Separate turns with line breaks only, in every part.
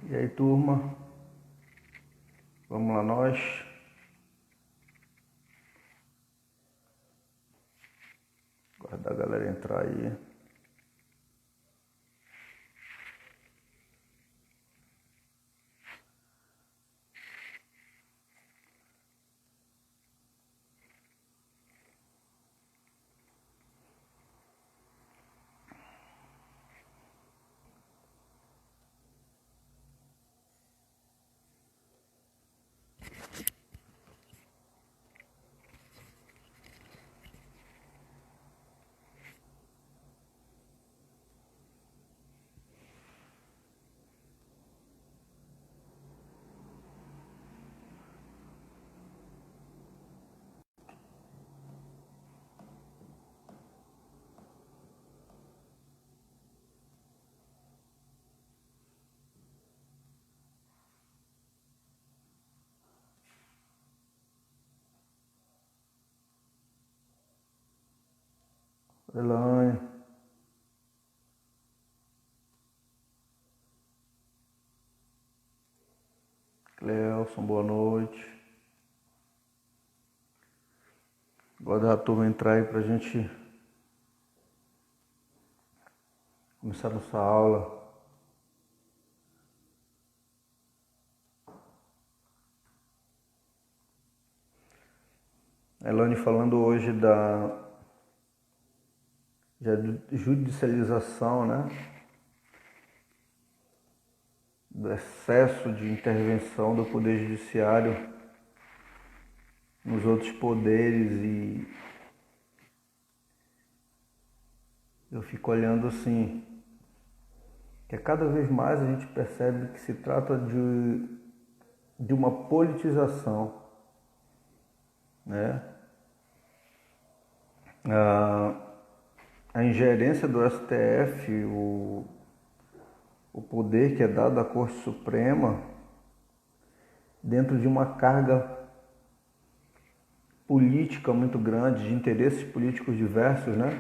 E aí, turma, vamos lá nós. Aguardar a galera entrar aí. Elaine. Cleelson, boa noite. Aguardar a turma entrar aí pra gente começar nossa aula. A Elaine falando hoje da judicialização, né? Do excesso de intervenção do Poder Judiciário nos outros poderes, e eu fico olhando assim, que cada vez mais a gente percebe que se trata de uma politização, né? A ingerência do STF, o poder que é dado à Corte Suprema dentro de uma carga política muito grande, de interesses políticos diversos, né?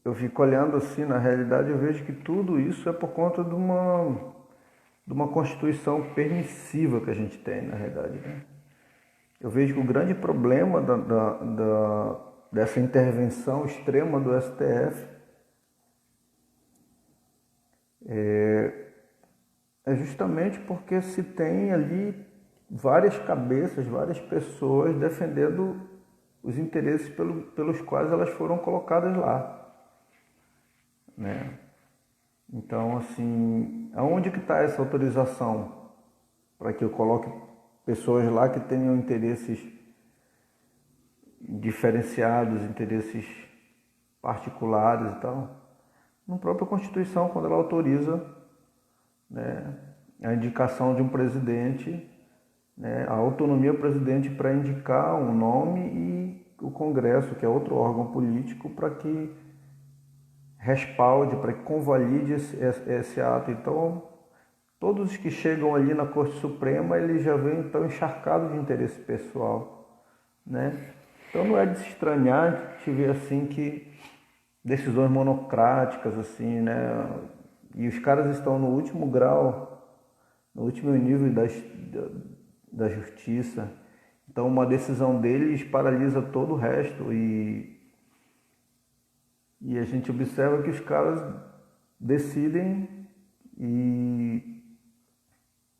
Eu fico olhando assim, na realidade eu vejo que tudo isso é por conta de uma Constituição permissiva que a gente tem, na realidade, né? Eu vejo que o grande problema dessa intervenção extrema do STF é justamente porque se tem ali várias cabeças, várias pessoas defendendo os interesses pelos quais elas foram colocadas lá, né? Então, assim, aonde que está essa autorização para que eu coloque pessoas lá que tenham interesses diferenciados, interesses particulares e tal? Na própria Constituição, quando ela autoriza, né, a indicação de um presidente, né, a autonomia do presidente para indicar um nome, e o Congresso, que é outro órgão político, para que respalde, para que convalide esse ato. Então, todos os que chegam ali na Corte Suprema, eles já vêm então encharcados de interesse pessoal, né? Então não é de se estranhar de ver assim que decisões monocráticas assim, né? E os caras estão no último grau, no último nível da justiça. Então uma decisão deles paralisa todo o resto, e a gente observa que os caras decidem e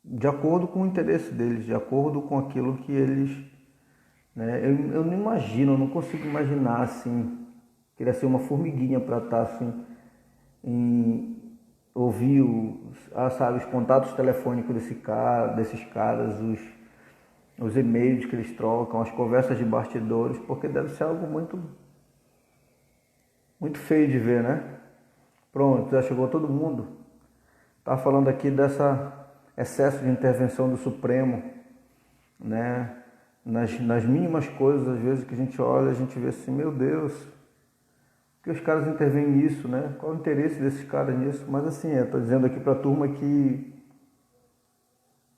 de acordo com o interesse deles, de acordo com aquilo que eles, né? Eu não imagino, eu não consigo imaginar assim, queria ser uma formiguinha para estar assim, ouvir sabe, os contatos telefônicos desses caras, os e-mails que eles trocam, as conversas de bastidores, porque deve ser algo muito, muito feio de ver, né? Pronto, já chegou todo mundo. Tá falando aqui dessa excesso de intervenção do Supremo, né? Nas mínimas coisas, às vezes, que a gente olha, a gente vê assim, meu Deus, que os caras intervêm nisso, né? Qual o interesse desses caras nisso? Mas assim, eu tô dizendo aqui para a turma que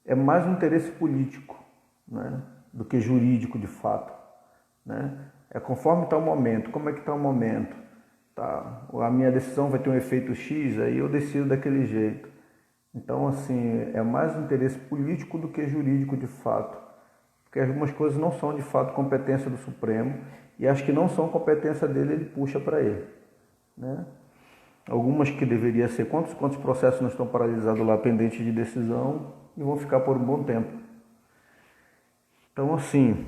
é mais um interesse político, né, do que jurídico de fato, né? É conforme está o momento. Como é que está o momento? tá? A minha decisão vai ter um efeito X, aí eu decido daquele jeito. Então, assim, é mais interesse político do que jurídico de fato, porque algumas coisas não são de fato competência do Supremo e as que não são competência dele, ele puxa para ele, né? Algumas que deveria ser, quantos processos não estão paralisados lá, pendentes de decisão, e vão ficar por um bom tempo. Então, assim,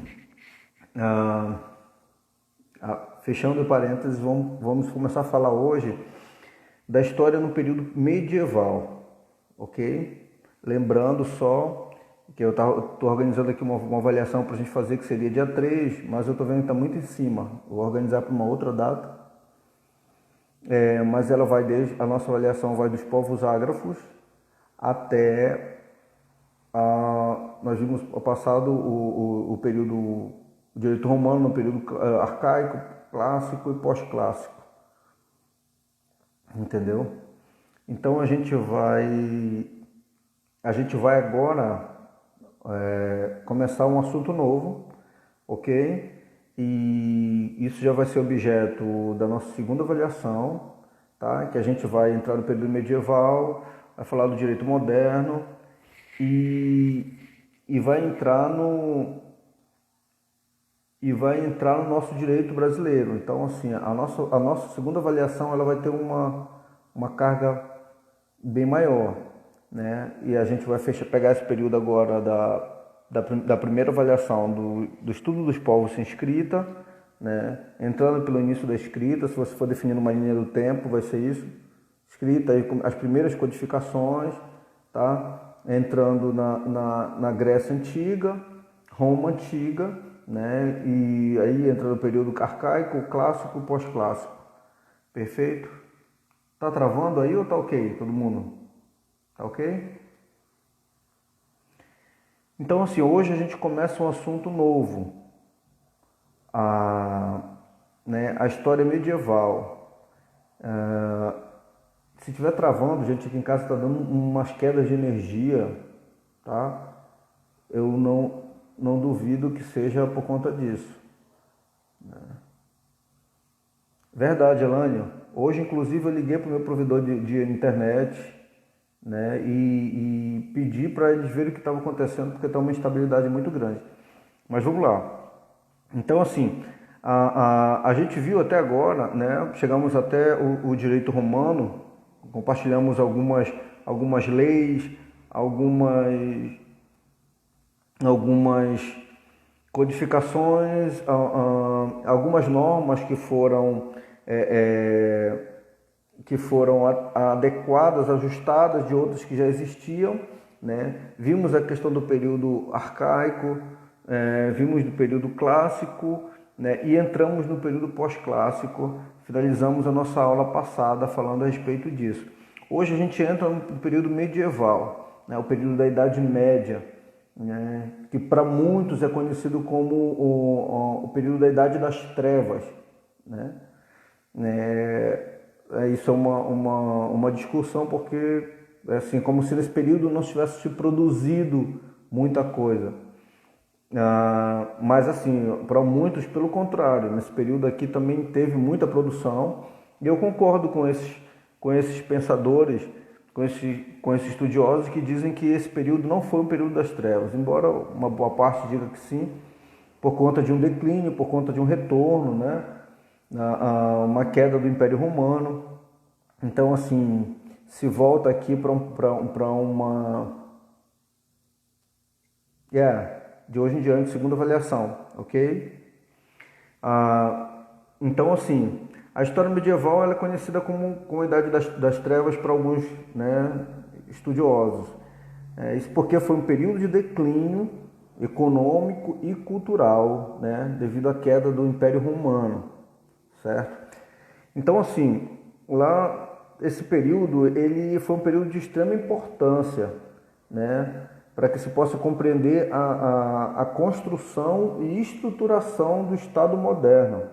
fechando parênteses, vamos começar a falar hoje da história no período medieval, ok? Lembrando só que eu estou organizando aqui uma avaliação para a gente fazer, que seria dia 3, mas eu estou vendo que está muito em cima. Vou organizar para uma outra data. Mas ela vai a nossa avaliação vai dos povos ágrafos até nós vimos passado o período o direito romano no período arcaico, clássico e pós-clássico, entendeu? Então a gente vai agora começar um assunto novo, ok? E isso já vai ser objeto da nossa segunda avaliação, tá? Que a gente vai entrar no período medieval, vai falar do direito moderno e vai entrar no nosso direito brasileiro. Então, assim, a nossa segunda avaliação ela vai ter uma carga bem maior, né? E a gente vai pegar esse período agora da primeira avaliação do estudo dos povos sem escrita, né? Entrando pelo início da escrita, se você for definindo uma linha do tempo, vai ser isso, escrita aí as primeiras codificações, tá? Entrando na Grécia Antiga, Roma Antiga, né? E aí entra no período arcaico, clássico, pós-clássico. Perfeito? Tá travando aí ou tá ok, todo mundo? Tá ok? Então, assim, hoje a gente começa um assunto novo, a história medieval. Se estiver travando, gente, aqui em casa está dando umas quedas de energia, tá? Eu não duvido que seja por conta disso. Verdade, Elânio. Hoje, inclusive, eu liguei para o meu provedor de internet, né, e pedi para eles verem o que estava acontecendo, porque está uma instabilidade muito grande. Mas vamos lá. Então, assim, a gente viu até agora, né, chegamos até o direito romano, compartilhamos algumas leis, algumas codificações, algumas normas que foram adequadas, ajustadas de outras que já existiam, né? Vimos a questão do período arcaico, vimos do período clássico, né? E entramos no período pós-clássico, finalizamos a nossa aula passada falando a respeito disso. Hoje a gente entra no período medieval, né? O período da Idade Média, né? Que para muitos é conhecido como o período da Idade das Trevas, né? Isso é uma discussão, porque é assim, como se nesse período não tivesse se produzido muita coisa. Mas assim, para muitos pelo contrário, nesse período aqui também teve muita produção, e eu concordo com esses pensadores, com esses estudiosos que dizem que esse período não foi um período das trevas, embora uma boa parte diga que sim, por conta de um declínio, por conta de um retorno, né? Uma queda do Império Romano. Então, assim, se volta aqui para uma... de hoje em diante, segunda avaliação, ok? Então, assim, a história medieval ela é conhecida como a Idade das Trevas para alguns, né, estudiosos. Isso porque foi um período de declínio econômico e cultural, né, devido à queda do Império Romano, certo? Então, assim, lá esse período ele foi um período de extrema importância, né, para que se possa compreender a construção e estruturação do Estado moderno,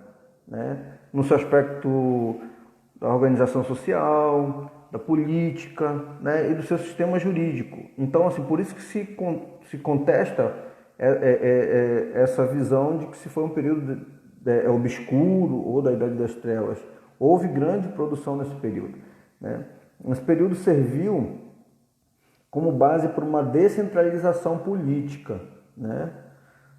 né, no seu aspecto da organização social, da política, né, e do seu sistema jurídico. Então, assim, por isso que se contesta essa visão de que se foi um período obscuro ou da Idade das Trevas. Houve grande produção nesse período, né? Esse período serviu como base para uma descentralização política, né?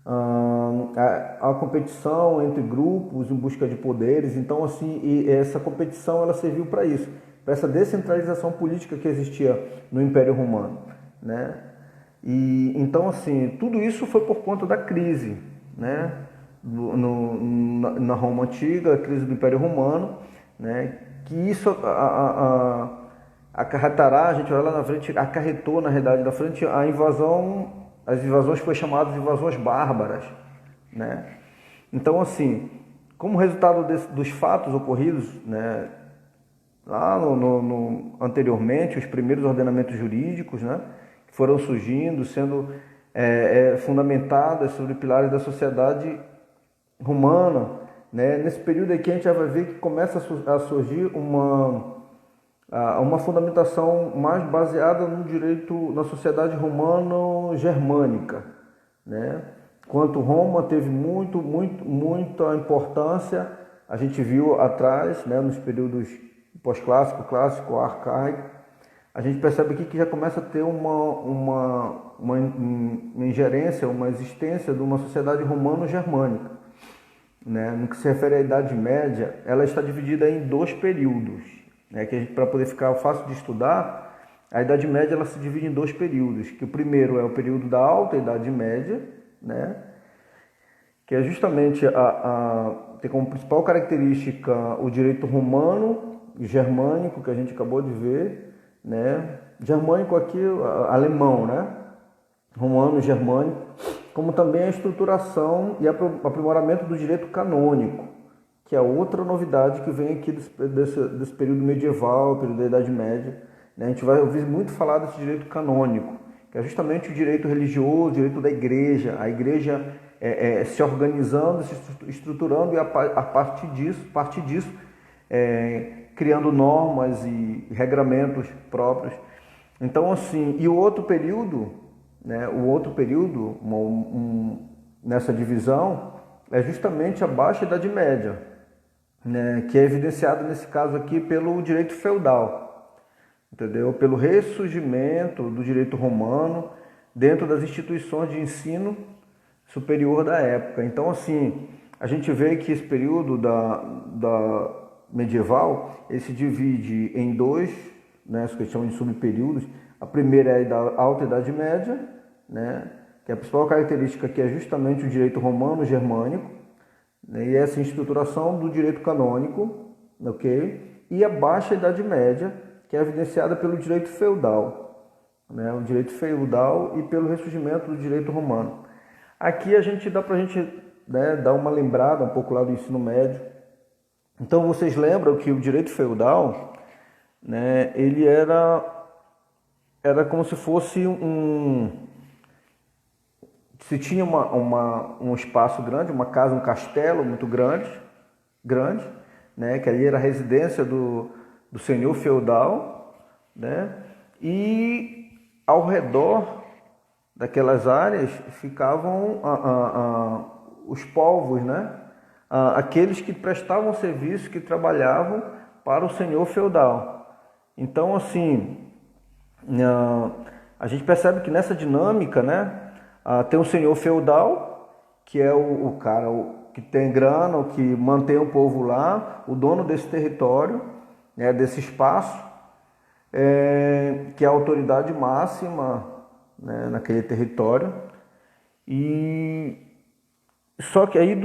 A competição entre grupos em busca de poderes. Então, assim, e essa competição ela serviu para isso, para essa descentralização política que existia no Império Romano, né? E então, assim, tudo isso foi por conta da crise, né? Na Roma Antiga, a crise do Império Romano, né? Que isso acarretará, a gente vai lá na frente, acarretou na realidade da frente a invasão. As invasões foram chamadas de invasões bárbaras, né? Então, assim, como resultado dos fatos ocorridos, né, lá anteriormente, os primeiros ordenamentos jurídicos, né, que foram surgindo, sendo fundamentadas sobre pilares da sociedade romana, né? Nesse período aqui a gente já vai ver que começa a surgir uma fundamentação mais baseada no direito, na sociedade romano-germânica, né? Enquanto Roma teve muita importância, a gente viu atrás, né, nos períodos pós-clássico, clássico, arcaico, a gente percebe aqui que já começa a ter uma ingerência, uma existência de uma sociedade romano-germânica, né? No que se refere à Idade Média, ela está dividida em 2 períodos, né, que para poder ficar fácil de estudar, a Idade Média ela se divide em 2 períodos, que o primeiro é o período da Alta Idade Média, né, que é justamente tem como principal característica o direito romano e germânico, que a gente acabou de ver, né, germânico aqui, alemão, né, romano, germânico, como também a estruturação e aprimoramento do direito canônico, que é outra novidade que vem aqui desse período medieval, período da Idade Média, né? A gente vai ouvir muito falar desse direito canônico, que é justamente o direito religioso, o direito da igreja, a igreja se organizando, se estruturando e a partir disso criando normas e regramentos próprios. Então, assim, e o outro período, né, nessa divisão é justamente a Baixa Idade Média, né, que é evidenciado nesse caso aqui pelo direito feudal, entendeu? Pelo ressurgimento do direito romano dentro das instituições de ensino superior da época. Então, assim, a gente vê que esse período da medieval, ele se divide em 2, né, que chamam de subperíodos. A primeira é a Alta Idade Média, né, que a principal característica aqui é justamente o direito romano-germânico, né, e essa estruturação do direito canônico, ok? E a Baixa Idade Média, que é evidenciada pelo direito feudal, né, o direito feudal e pelo ressurgimento do direito romano. Aqui dá para a gente, né, dar uma lembrada um pouco lá do ensino médio. Então vocês lembram que o direito feudal, né, ele era como se fosse se tinha um espaço grande, uma casa, um castelo muito grande, né, que ali era a residência do senhor feudal, né, e ao redor daquelas áreas ficavam os povos, né, aqueles que prestavam serviço, que trabalhavam para o senhor feudal. Então, assim, a gente percebe que nessa dinâmica, né, tem o senhor feudal, que é o cara que tem grana, o que mantém o povo lá, o dono desse território, né, desse espaço, que é a autoridade máxima, né, naquele território. E só que aí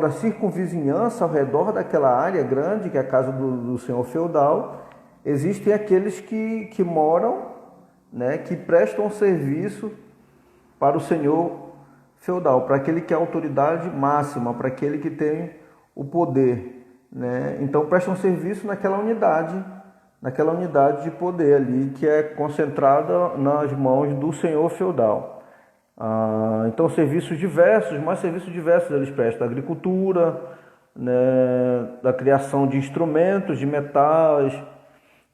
da circunvizinhança ao redor daquela área grande, que é a casa do senhor feudal, existem aqueles que moram, né, que prestam serviço para o senhor feudal, para aquele que é a autoridade máxima, para aquele que tem o poder, né? Então prestam serviço naquela unidade de poder ali, que é concentrada nas mãos do senhor feudal. Então serviços diversos eles prestam, da agricultura, né, da criação de instrumentos, de metais.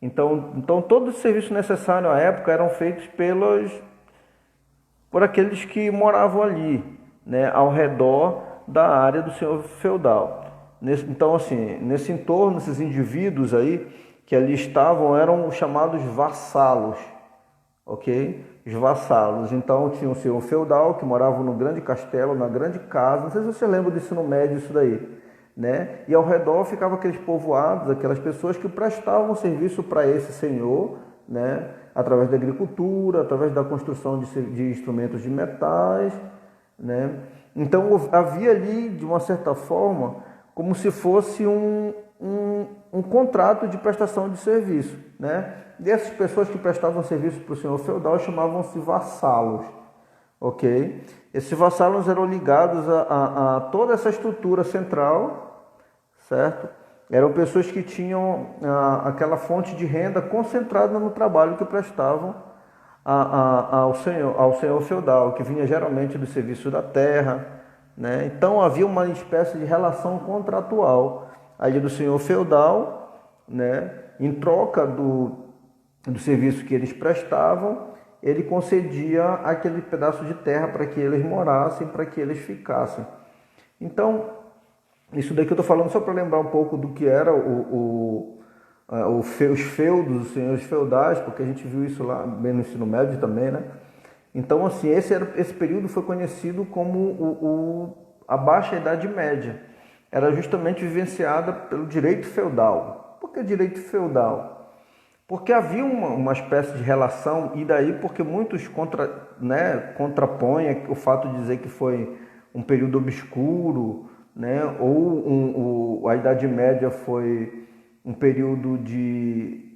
Então todos os serviços necessários à época eram feitos por aqueles que moravam ali, né, ao redor da área do senhor feudal. Então, assim, nesse entorno, esses indivíduos aí que ali estavam eram os chamados vassalos, ok? Os vassalos. Então, tinha o senhor feudal que morava no grande castelo, na grande casa. Não sei se você lembra do ensino médio isso daí, né? E ao redor ficavam aqueles povoados, aquelas pessoas que prestavam serviço para esse senhor, né? Através da agricultura, através da construção de instrumentos de metais, né? Então havia ali, de uma certa forma, como se fosse um contrato de prestação de serviço, né? E essas pessoas que prestavam serviço para o senhor feudal chamavam-se vassalos, ok? Esses vassalos eram ligados a toda essa estrutura central, certo? Eram pessoas que tinham aquela fonte de renda concentrada no trabalho que prestavam ao senhor feudal, que vinha geralmente do serviço da terra, né? Então havia uma espécie de relação contratual ali do senhor feudal, né? Em troca do serviço que eles prestavam, ele concedia aquele pedaço de terra para que eles morassem, para que eles ficassem. Então, isso daqui eu estou falando só para lembrar um pouco do que era os feudos, os senhores feudais, porque a gente viu isso lá bem no ensino médio também, né? Então, assim, esse período foi conhecido como a Baixa Idade Média. Era justamente vivenciada pelo direito feudal. Por que direito feudal? Porque havia uma espécie de relação, e daí porque muitos contrapõem o fato de dizer que foi um período obscuro, né? Ou a Idade Média foi um período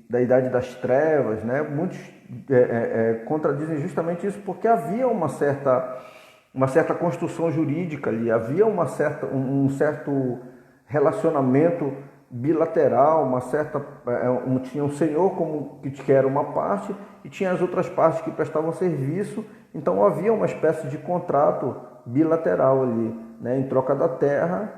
da Idade das Trevas, né? Muitos contradizem justamente isso, porque havia uma certa construção jurídica ali, havia um certo relacionamento bilateral, tinha um senhor que era uma parte e tinha as outras partes que prestavam serviço, então havia uma espécie de contrato bilateral ali, né? Em troca da terra,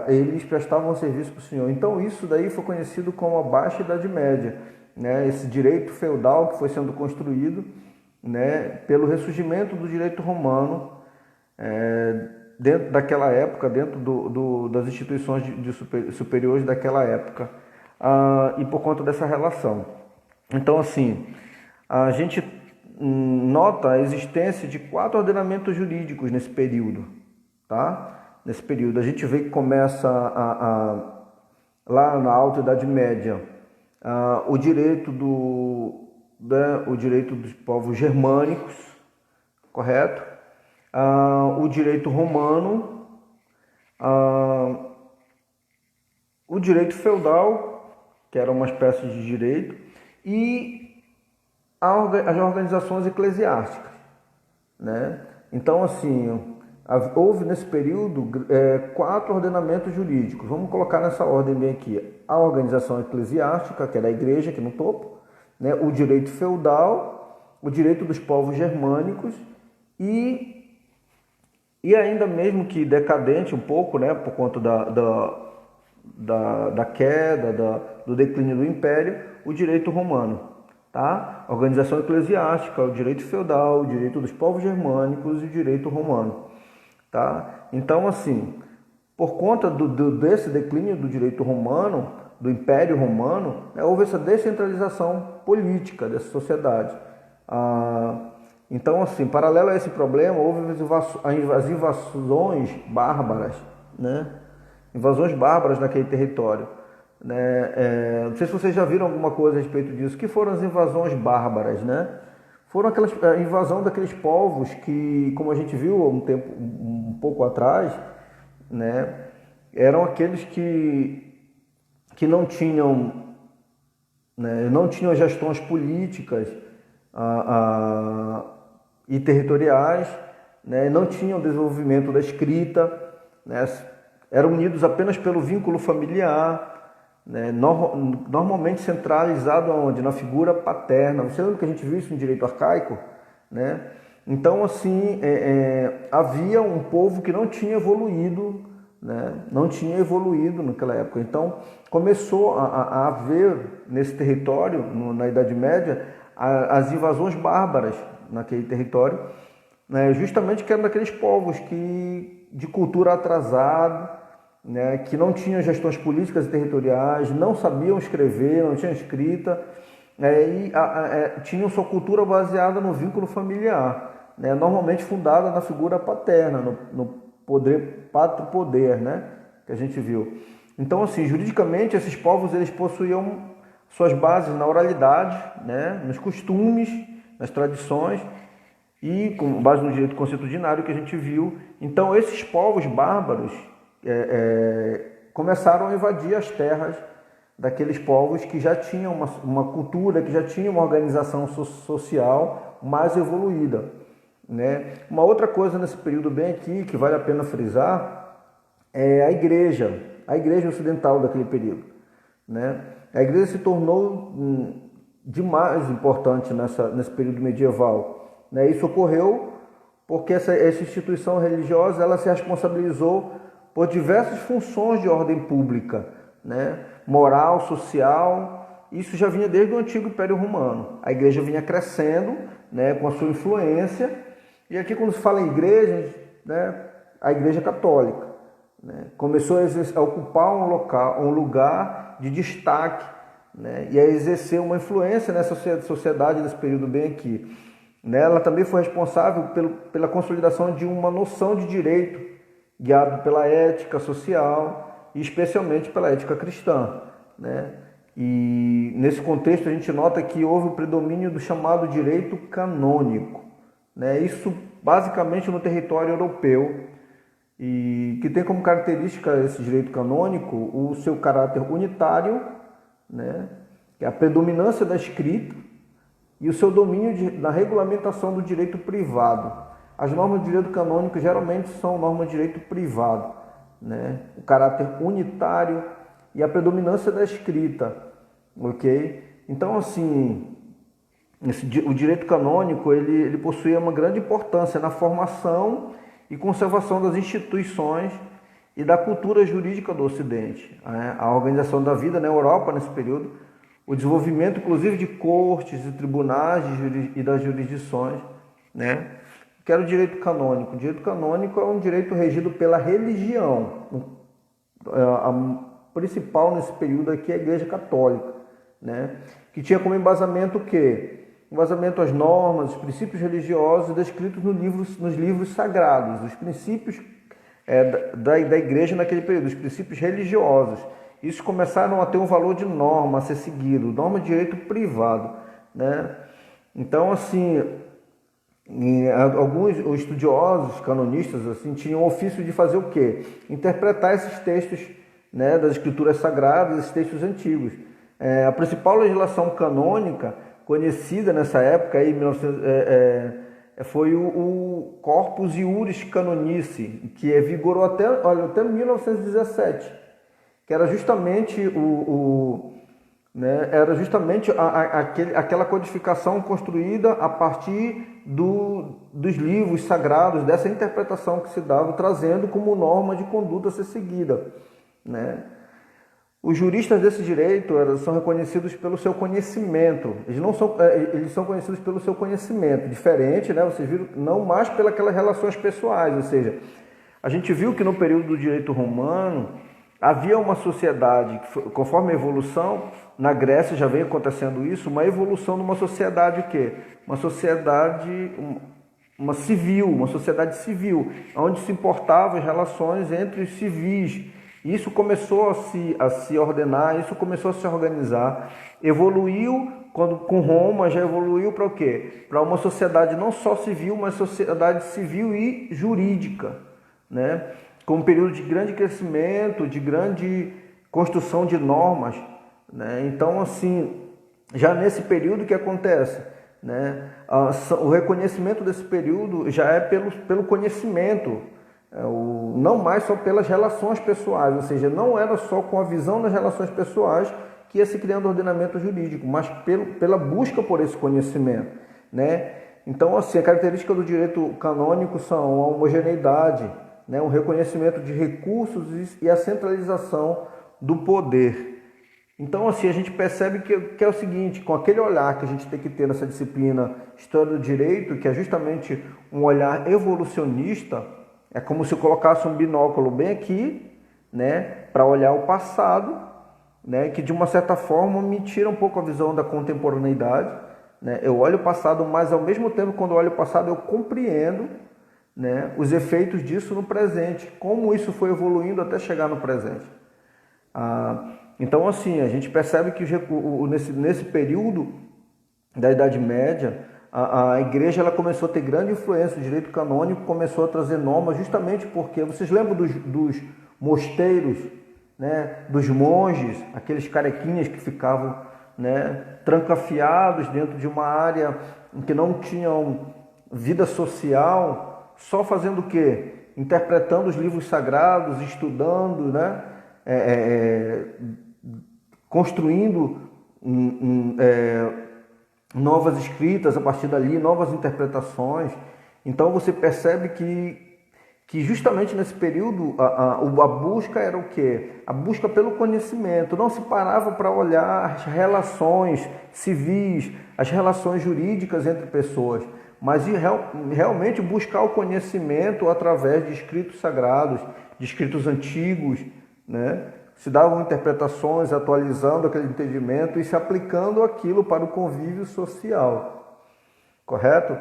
eles prestavam serviço para o senhor. Então isso daí foi conhecido como a Baixa Idade Média, né? Esse direito feudal que foi sendo construído, né? Pelo ressurgimento do direito romano, dentro daquela época, dentro das instituições superiores daquela época, e por conta dessa relação. Então, assim, a gente nota a existência de 4 ordenamentos jurídicos nesse período, tá? Nesse período a gente vê que começa lá na Alta Idade Média, o direito dos povos germânicos, correto? O direito romano, o direito feudal, que era uma espécie de direito, e as organizações eclesiásticas, né? Então, assim, houve nesse período 4 ordenamentos jurídicos. Vamos colocar nessa ordem bem aqui: a organização eclesiástica, que era a igreja aqui no topo, né? O direito feudal, o direito dos povos germânicos e ainda mesmo que decadente um pouco, né, por conta da queda, do declínio do Império, o direito romano, tá? A organização eclesiástica, o direito feudal, o direito dos povos germânicos e o direito romano, tá? Então, assim, por conta desse declínio do direito romano, do Império Romano, houve essa descentralização política dessa sociedade. Então, assim, paralelo a esse problema, houve as invasões bárbaras, né? Invasões bárbaras naquele território, né? Não sei se vocês já viram alguma coisa a respeito disso. O que foram as invasões bárbaras, né? Foram a invasão daqueles povos que, como a gente viu um pouco atrás, né? Eram aqueles que não tinham, né? Não tinham gestões políticas e territoriais, né? Não tinham desenvolvimento da escrita, né? Eram unidos apenas pelo vínculo familiar, né? Normalmente centralizado aonde? Na figura paterna. Você lembra que a gente viu isso no direito arcaico, né? Então, assim, havia um povo que não tinha evoluído, né? Não tinha evoluído naquela época. Então, começou a haver nesse território, na Idade Média, as invasões bárbaras naquele território, né? Justamente que eram daqueles povos de cultura atrasada, né, que não tinham gestões políticas e territoriais, não sabiam escrever, não tinham escrita, tinham sua cultura baseada no vínculo familiar, né, normalmente fundada na figura paterna, no poder, pátrio poder, né, que a gente viu. Então, assim, juridicamente, esses povos eles possuíam suas bases na oralidade, né, nos costumes, nas tradições e com base no direito consuetudinário que a gente viu. Então, esses povos bárbaros começaram a invadir as terras daqueles povos que já tinham uma cultura, que já tinham uma organização social mais evoluída, né? Uma outra coisa nesse período bem aqui, que vale a pena frisar, é a igreja ocidental daquele período, né? A igreja se tornou demais importante nesse período medieval, né? Isso ocorreu porque essa instituição religiosa ela se responsabilizou por diversas funções de ordem pública, né? Moral, social. Isso já vinha desde o antigo Império Romano. A igreja vinha crescendo, né, com a sua influência. E aqui quando se fala em igreja, né, a igreja católica, né, começou a ocupar um lugar de destaque, né, e a exercer uma influência nessa sociedade nesse período bem aqui. Né, ela também foi responsável pela consolidação de uma noção de direito, guiado pela ética social e especialmente pela ética cristã, né? E nesse contexto a gente nota que houve o predomínio do chamado direito canônico, né? Isso basicamente no território europeu, e que tem como característica esse direito canônico o seu caráter unitário, né? Que é a predominância da escrita e o seu domínio na regulamentação do direito privado. As normas de direito canônico geralmente são normas de direito privado, né? O caráter unitário e a predominância da escrita, ok? Então, assim, o direito canônico ele possui uma grande importância na formação e conservação das instituições e da cultura jurídica do Ocidente, né? A organização da vida na Europa nesse período, o desenvolvimento, inclusive, de cortes e tribunais e das jurisdições, né? Que era o direito canônico. O direito canônico é um direito regido pela religião. A principal nesse período aqui é a Igreja Católica, né? Que tinha como embasamento o quê? Embasamento às normas, os princípios religiosos descritos nos livros sagrados, os princípios da Igreja naquele período, os princípios religiosos. Isso começaram a ter um valor de norma a ser seguido, norma de direito privado, né? Então, assim, alguns estudiosos, canonistas, assim, tinham o ofício de fazer o quê? Interpretar esses textos, né, das escrituras sagradas, esses textos antigos. A principal legislação canônica conhecida nessa época, aí, foi o Corpus Iuris Canonici, que vigorou até 1917, que era justamente aquela codificação construída a partir dos livros sagrados, dessa interpretação que se dava, trazendo como norma de conduta a ser seguida, né? Os juristas desse direito são reconhecidos pelo seu conhecimento. Eles são conhecidos pelo seu conhecimento, diferente, né? Vocês viram, não mais pelas relações pessoais, ou seja, a gente viu que no período do direito romano havia uma sociedade, conforme a evolução, na Grécia já vem acontecendo isso, uma evolução numa sociedade o quê? Uma sociedade uma sociedade civil, onde se importavam as relações entre os civis. Isso começou a se ordenar, isso começou a se organizar, evoluiu, com Roma já evoluiu para o quê? Para uma sociedade não só civil, mas sociedade civil e jurídica, né? Com um período de grande crescimento, de grande construção de normas, né? Então, assim, já nesse período que acontece, né? O reconhecimento desse período já é pelo conhecimento, não mais só pelas relações pessoais, ou seja, não era só com a visão das relações pessoais que ia se criando ordenamento jurídico, mas pela busca por esse conhecimento, né? Então, assim, a característica do direito canônico são a homogeneidade, né? Um reconhecimento de recursos e a centralização do poder. Então, assim, a gente percebe que é o seguinte, com aquele olhar que a gente tem que ter nessa disciplina História do Direito, que é justamente um olhar evolucionista, é como se eu colocasse um binóculo bem aqui, né, para olhar o passado, né, que de uma certa forma me tira um pouco a visão da contemporaneidade, né? Eu olho o passado, mas ao mesmo tempo, quando eu olho o passado, eu compreendo, né, os efeitos disso no presente, como isso foi evoluindo até chegar no presente. Então, assim, a gente percebe que nesse período da Idade Média, a igreja ela começou a ter grande influência, o direito canônico começou a trazer normas, justamente porque, vocês lembram dos mosteiros, né, dos monges, aqueles carequinhas que ficavam, né, trancafiados dentro de uma área em que não tinham vida social, só fazendo o quê? Interpretando os livros sagrados, estudando, né, construindo novas escritas a partir dali, novas interpretações. Então você percebe que justamente nesse período a busca era o quê? A busca pelo conhecimento. Não se parava para olhar as relações civis, as relações jurídicas entre pessoas, mas realmente buscar o conhecimento através de escritos sagrados, de escritos antigos, né? Se davam interpretações, atualizando aquele entendimento e se aplicando aquilo para o convívio social, correto?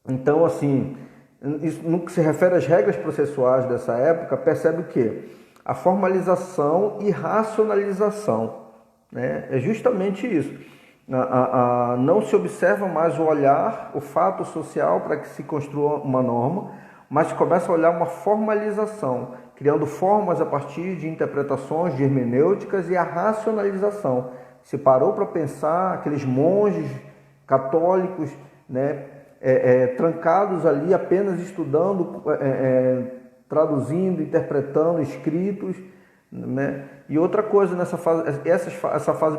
Então, assim, isso, no que se refere às regras processuais dessa época, percebe o quê? A formalização e racionalização, né? É justamente isso. Não se observa mais o olhar, o fato social para que se construa uma norma, mas se começa a olhar uma formalização, criando formas a partir de interpretações, de hermenêuticas e a racionalização. Se parou para pensar aqueles monges católicos, né, trancados ali apenas estudando, traduzindo, interpretando escritos, né? E outra coisa nessa fase, essa fase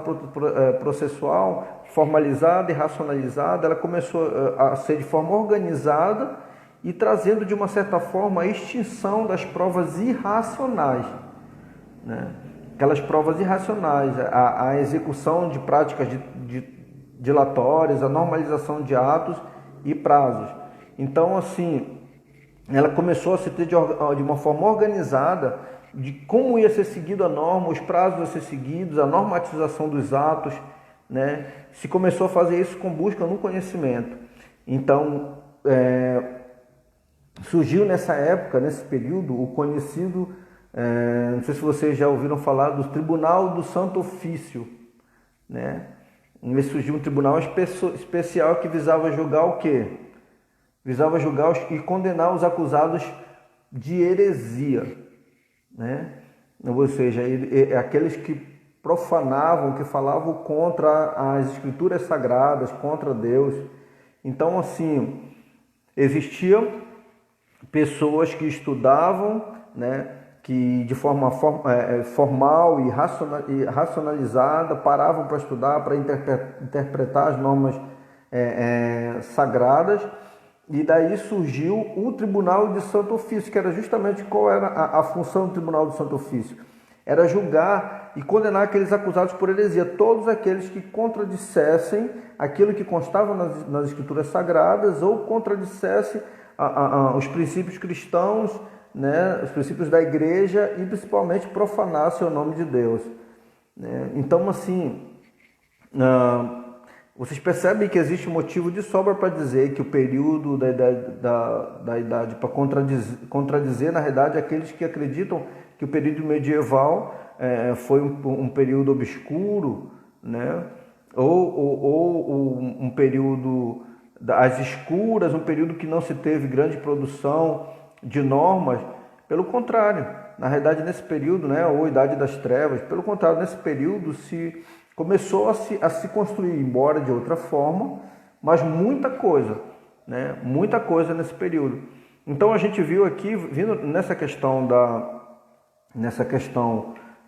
processual formalizada e racionalizada, ela começou a ser de forma organizada e trazendo de uma certa forma a extinção das provas irracionais, né? Aquelas provas irracionais, a execução de práticas dilatórias, a normalização de atos e prazos. Então, assim, ela começou a se ter de uma forma organizada de como ia ser seguido a norma, os prazos a ser seguidos, a normatização dos atos, né? Se começou a fazer isso com busca no conhecimento. Então, surgiu nessa época, nesse período, o conhecido, não sei se vocês já ouviram falar do Tribunal do Santo Ofício, né? Surgiu um tribunal especial que visava julgar o quê? Visava julgar e condenar os acusados de heresia, né? Ou seja, aqueles que profanavam, que falavam contra as escrituras sagradas, contra Deus. Então, assim, existiam pessoas que estudavam, né, que de forma formal e racionalizada paravam para estudar, para interpretar as normas sagradas, e daí surgiu o Tribunal de Santo Ofício, que era justamente qual era a função do Tribunal de Santo Ofício? Era julgar e condenar aqueles acusados por heresia, todos aqueles que contradissessem aquilo que constava nas escrituras sagradas ou contradissesse os princípios cristãos, né, os princípios da igreja e principalmente profanasse o nome de Deus, né? Então, assim, vocês percebem que existe motivo de sobra para dizer que o período da idade, para contradizer, na realidade, aqueles que acreditam que o período medieval foi um período obscuro, né? ou um período às escuras, um período que não se teve grande produção de normas. Pelo contrário, na realidade, nesse período, né, ou Idade das Trevas, pelo contrário, nesse período se começou a se construir, embora de outra forma, mas muita coisa, né? Muita coisa nesse período. Então a gente viu aqui, vindo nessa questão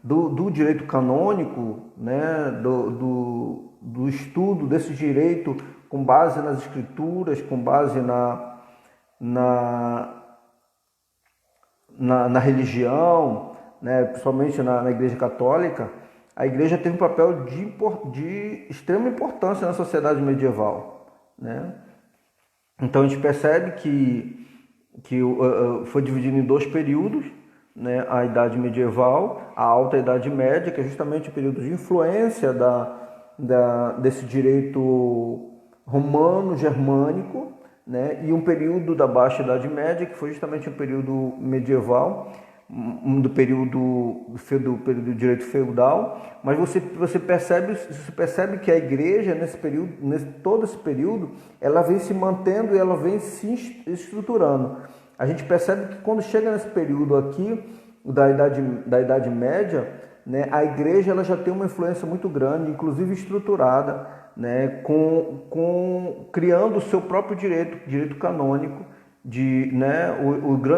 do direito canônico, né? do estudo desse direito com base nas escrituras, com base na religião, né? Principalmente na Igreja Católica. A igreja teve um papel de extrema importância na sociedade medieval, né? Então a gente percebe que foi dividido em dois períodos, né, a Idade Medieval, a Alta Idade Média, que é justamente o período de influência desse direito romano-germânico, né, e um período da Baixa Idade Média, que foi justamente um período medieval, do período do direito feudal. Mas você percebe que a igreja, todo esse período, ela vem se mantendo e ela vem se estruturando. A gente percebe que quando chega nesse período aqui da Idade Média, né, a igreja ela já tem uma influência muito grande, inclusive estruturada, né, criando o seu próprio direito canônico, né,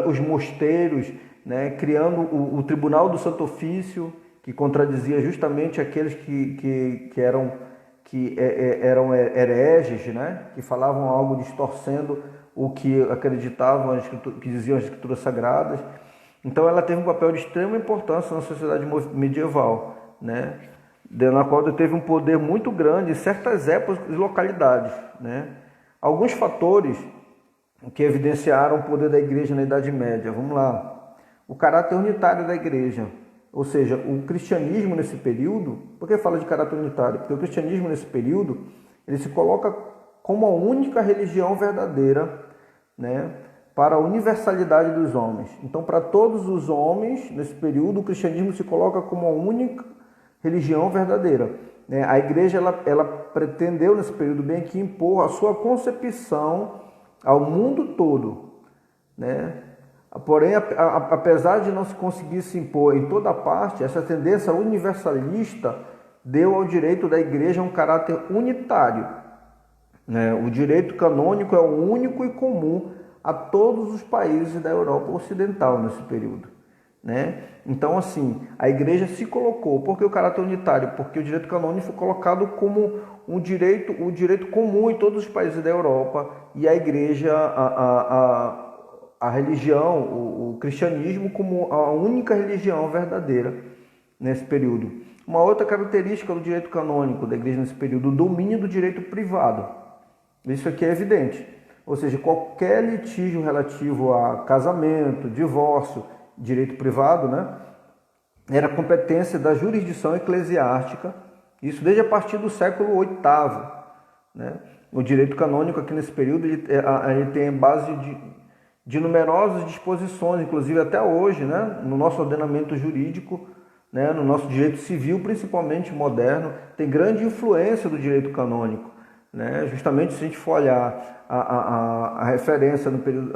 os mosteiros, né, criando o Tribunal do Santo Ofício, que contradizia justamente aqueles que eram hereges, né, que falavam algo distorcendo o que acreditavam, que diziam as Escrituras Sagradas. Então ela teve um papel de extrema importância na sociedade medieval, né, na qual teve um poder muito grande em certas épocas e localidades, né. Alguns fatores que evidenciaram o poder da igreja na Idade Média. Vamos lá. O caráter unitário da igreja, ou seja, o cristianismo nesse período. Por que fala de caráter unitário? Porque o cristianismo nesse período, ele se coloca como a única religião verdadeira, né, para a universalidade dos homens. Então, para todos os homens, nesse período, o cristianismo se coloca como a única religião verdadeira. A igreja ela pretendeu, nesse período bem aqui, impor a sua concepção ao mundo todo, né? Porém, apesar de não se conseguir se impor em toda parte, essa tendência universalista deu ao direito da igreja um caráter unitário, né? O direito canônico é o único e comum a todos os países da Europa Ocidental nesse período, né? Então, assim, a igreja se colocou. Por que o caráter unitário? Porque o direito canônico foi colocado como o direito comum em todos os países da Europa, e a igreja, a religião, o cristianismo como a única religião verdadeira nesse período. Uma outra característica do direito canônico da igreja nesse período, o domínio do direito privado. Isso aqui é evidente. Ou seja, qualquer litígio relativo a casamento, divórcio, direito privado, né, era competência da jurisdição eclesiástica, isso desde a partir do século VIII, né? O direito canônico aqui nesse período ele tem base de numerosas disposições, inclusive até hoje, né, no nosso ordenamento jurídico, né, no nosso direito civil, principalmente moderno, tem grande influência do direito canônico, né? Justamente se a gente for olhar a referência no período,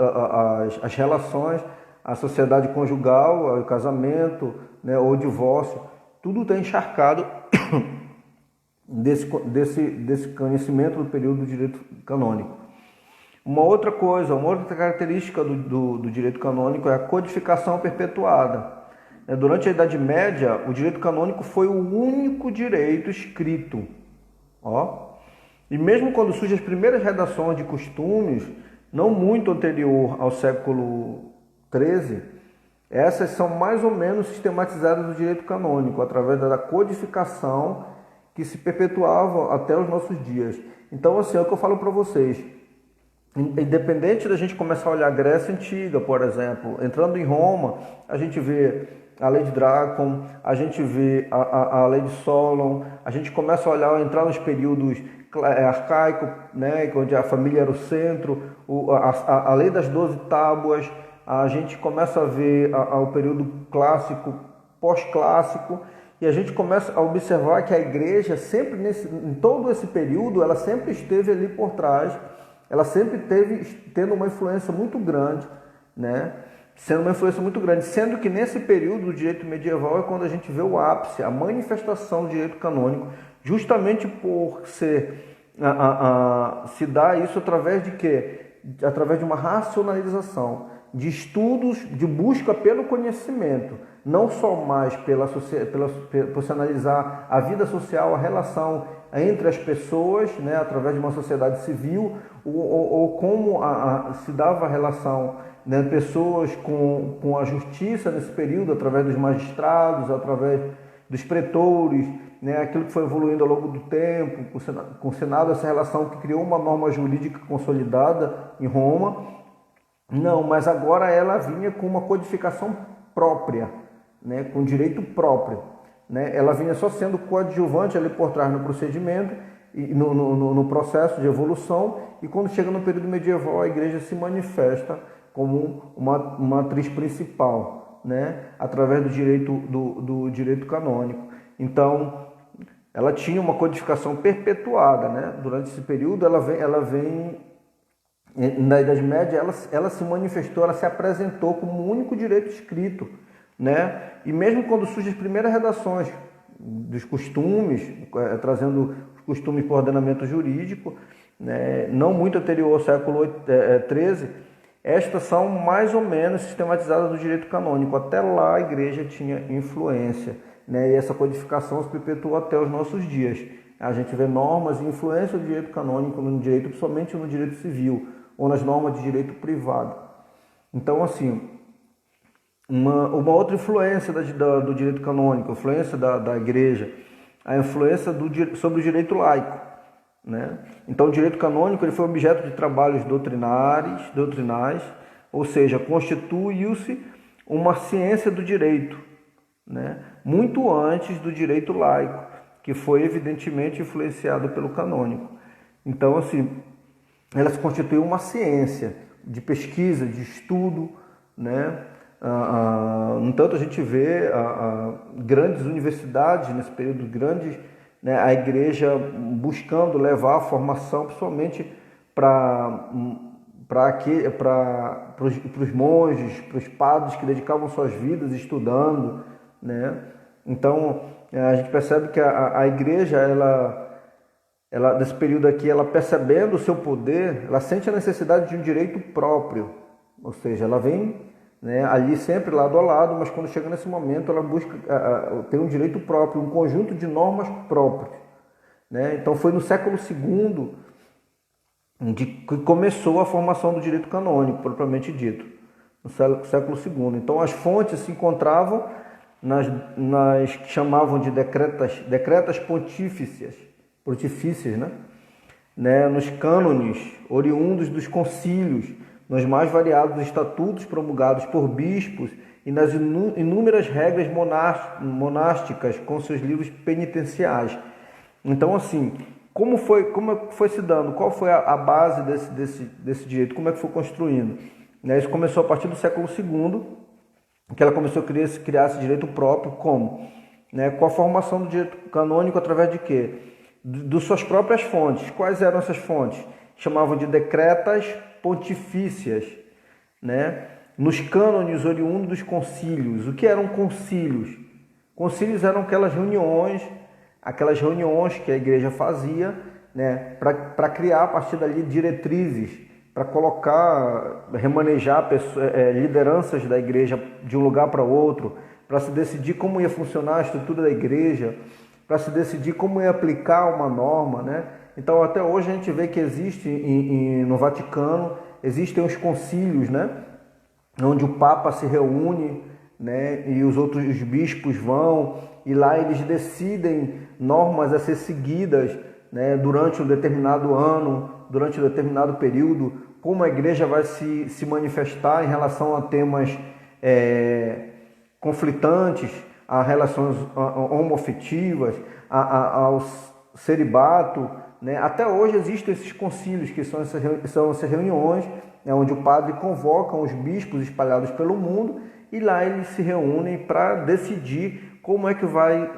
as relações, a sociedade conjugal, o casamento, né, ou o divórcio, tudo está encharcado desse conhecimento do período do direito canônico. Uma outra característica do direito canônico é a codificação perpetuada. Durante a Idade Média, o direito canônico foi o único direito escrito. E mesmo quando surgem as primeiras redações de costumes, não muito anterior ao século XIII, essas são mais ou menos sistematizadas no direito canônico, através da codificação que se perpetuava até os nossos dias. Então, assim, é o que eu falo para vocês. Independente da gente começar a olhar a Grécia Antiga, por exemplo, entrando em Roma, a gente vê a lei de Drácon, a gente vê a lei de Solon, a gente começa a entrar nos períodos arcaicos, né, onde a família era o centro, a lei das 12 tábuas, a gente começa a ver o período clássico, pós-clássico, e a gente começa a observar que a igreja sempre, em todo esse período, ela sempre esteve ali por trás, ela sempre tendo uma influência muito grande, né? Sendo que nesse período do direito medieval é quando a gente vê o ápice, a manifestação do direito canônico, justamente por se dá isso através de quê? Através de uma racionalização, de estudos, de busca pelo conhecimento, não só mais por se analisar a vida social, a relação entre as pessoas, né, através de uma sociedade civil, ou como se dava a relação, né, pessoas com a justiça nesse período, através dos magistrados, através dos pretores, né, aquilo que foi evoluindo ao longo do tempo, com o Senado, essa relação que criou uma norma jurídica consolidada em Roma. Não, mas agora ela vinha com uma codificação própria, né, com direito próprio, né? Ela vinha só sendo coadjuvante ali por trás no procedimento, e no processo de evolução, e quando chega no período medieval a igreja se manifesta como uma atriz principal, né, através do direito canônico. Então, ela tinha uma codificação perpetuada, né? Durante esse período, ela vem na Idade Média, ela se manifestou, ela se apresentou como um único direito escrito, né? E mesmo quando surgem as primeiras redações dos costumes, trazendo os costumes para o ordenamento jurídico, né, não muito anterior ao século XIII, estas são mais ou menos sistematizadas do direito canônico. Até lá a igreja tinha influência, né, e essa codificação se perpetuou até os nossos dias. A gente vê normas e influência do direito canônico no direito, principalmente no direito civil, ou nas normas de direito privado. Então, assim, uma outra influência do direito canônico, a influência da igreja, a influência sobre o direito laico, né? Então, o direito canônico ele foi objeto de trabalhos doutrinais, ou seja, constituiu-se uma ciência do direito, né? Muito antes do direito laico, que foi evidentemente influenciado pelo canônico. Então, assim, ela se constituiu uma ciência de pesquisa, de estudo, né? No entanto, a gente vê grandes universidades nesse período, né, a igreja buscando levar a formação, principalmente para os monges, para os padres que dedicavam suas vidas estudando, né? Então, a gente percebe que a igreja, ela, nesse período aqui, ela percebendo o seu poder, ela sente a necessidade de um direito próprio, ou seja, ela vem, né, ali sempre lado a lado, mas quando chega nesse momento ela busca ter um direito próprio, um conjunto de normas próprias, né? Então foi no século II que começou a formação do direito canônico, propriamente dito, no século II. Então as fontes se encontravam nas que chamavam de decretas pontífices, né? Nos cânones oriundos dos concílios, nos mais variados estatutos promulgados por bispos e nas inúmeras regras monásticas com seus livros penitenciais. Então, assim, como foi se dando? Qual foi a base desse direito? Como é que foi construindo? Isso começou a partir do século II, que ela começou a criar esse direito próprio, como? Com a formação do direito canônico através de quê? De suas próprias fontes. Quais eram essas fontes? Chamavam de decretas pontifícias, né? Nos cânones oriundos dos concílios. O que eram concílios? Concílios eram aquelas reuniões que a igreja fazia, né, para criar a partir dali diretrizes, para colocar, remanejar lideranças da igreja de um lugar para outro, para se decidir como ia funcionar a estrutura da igreja, para se decidir como ia aplicar uma norma, né? Então, até hoje a gente vê que existe no Vaticano, existem os concílios, né? Onde o Papa se reúne, né? E os bispos vão, e lá eles decidem normas a ser seguidas, né? Durante um determinado ano, durante um determinado período, como a igreja vai se manifestar em relação a temas conflitantes, a relações homoafetivas, ao celibato, né? Até hoje existem esses concílios, que são essas reuniões, né, onde o padre convoca os bispos espalhados pelo mundo, e lá eles se reúnem para decidir como é que vai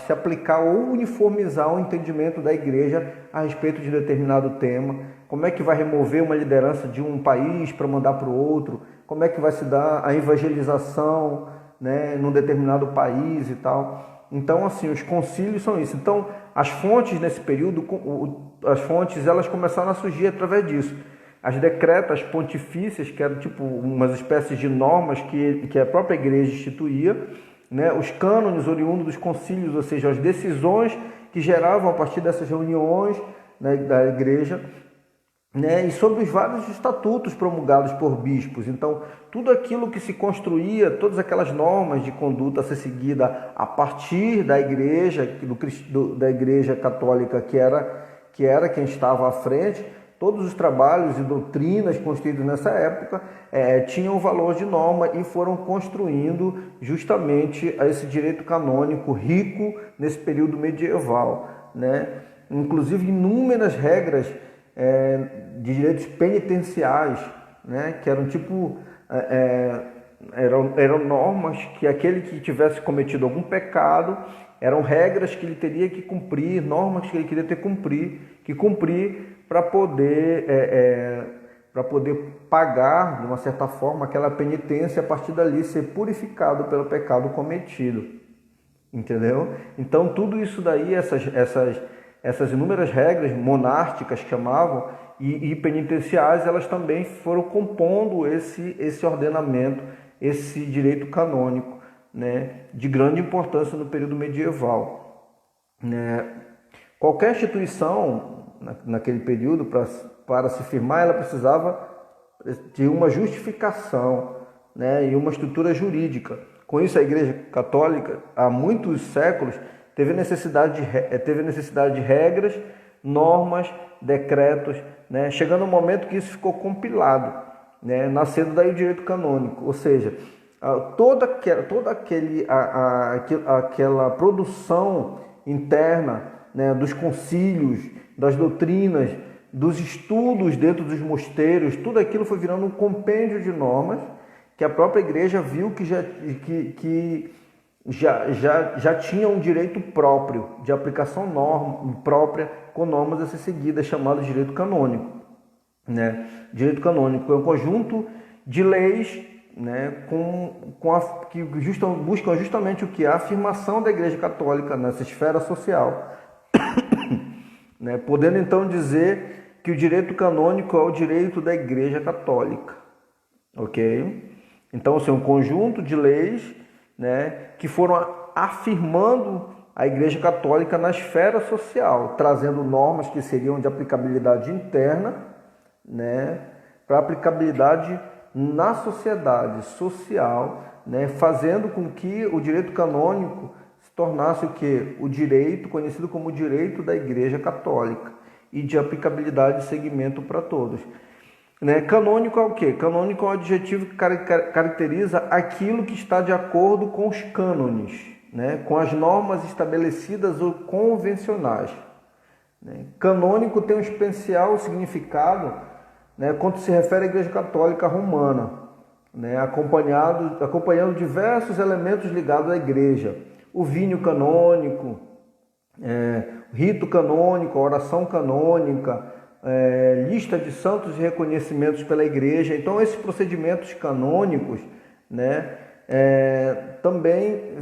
se aplicar ou uniformizar o entendimento da igreja a respeito de determinado tema, como é que vai remover uma liderança de um país para mandar para o outro, como é que vai se dar a evangelização, né, num determinado país e tal. Então, assim, os concílios são isso. Então, as fontes nesse período, elas começaram a surgir através disso. As decretas pontifícias, que eram tipo umas espécies de normas que a própria igreja instituía, né? Os cânones oriundos dos concílios, ou seja, as decisões que geravam a partir dessas reuniões, né, da igreja, né? E sobre os vários estatutos promulgados por bispos. Então, tudo aquilo que se construía, todas aquelas normas de conduta a ser seguida a partir da igreja, da igreja católica, que era quem estava à frente, todos os trabalhos e doutrinas construídos nessa época tinham valor de norma e foram construindo justamente esse direito canônico rico nesse período medieval, né? Inclusive inúmeras regras de direitos penitenciais, né? Que eram tipo eram normas que aquele que tivesse cometido algum pecado, eram regras que ele teria que cumprir, normas que ele queria que cumprir para poder pagar, de uma certa forma, aquela penitência, a partir dali ser purificado pelo pecado cometido. Entendeu? Então, tudo isso daí, essas inúmeras regras monásticas que chamavam e penitenciais, elas também foram compondo esse ordenamento, esse direito canônico, né, de grande importância no período medieval, né? Qualquer instituição naquele período, para se firmar, ela precisava de uma justificação, né, e uma estrutura jurídica. Com isso, a Igreja Católica, há muitos séculos, teve necessidade de regras, normas, decretos, né, chegando ao momento que isso ficou compilado, né, nascendo daí o direito canônico, ou seja, toda aquela produção interna, né, dos concílios, das doutrinas, dos estudos dentro dos mosteiros, tudo aquilo foi virando um compêndio de normas que a própria igreja viu que já tinha um direito próprio, de aplicação própria, com normas a ser seguidas, chamado direito canônico, né? Direito canônico é um conjunto de leis, né, que buscam justamente o que? A afirmação da Igreja Católica nessa esfera social, né? Podendo então dizer que o direito canônico é o direito da Igreja Católica, ok? Então, assim, um conjunto de leis, né, que foram afirmando a Igreja Católica na esfera social, trazendo normas que seriam de aplicabilidade interna, né, para aplicabilidade na sociedade social, né, fazendo com que o direito canônico se tornasse o quê? O direito conhecido como direito da Igreja Católica e de aplicabilidade e segmento para todos. Né? Canônico é o quê? Canônico é um adjetivo que caracteriza aquilo que está de acordo com os cânones, né? Com as normas estabelecidas ou convencionais. Né? Canônico tem um especial significado, né, quando se refere à Igreja Católica Romana, né, acompanhando diversos elementos ligados à Igreja. O vinho canônico, rito canônico, a oração canônica, lista de santos e reconhecimentos pela Igreja. Então, esses procedimentos canônicos, né, também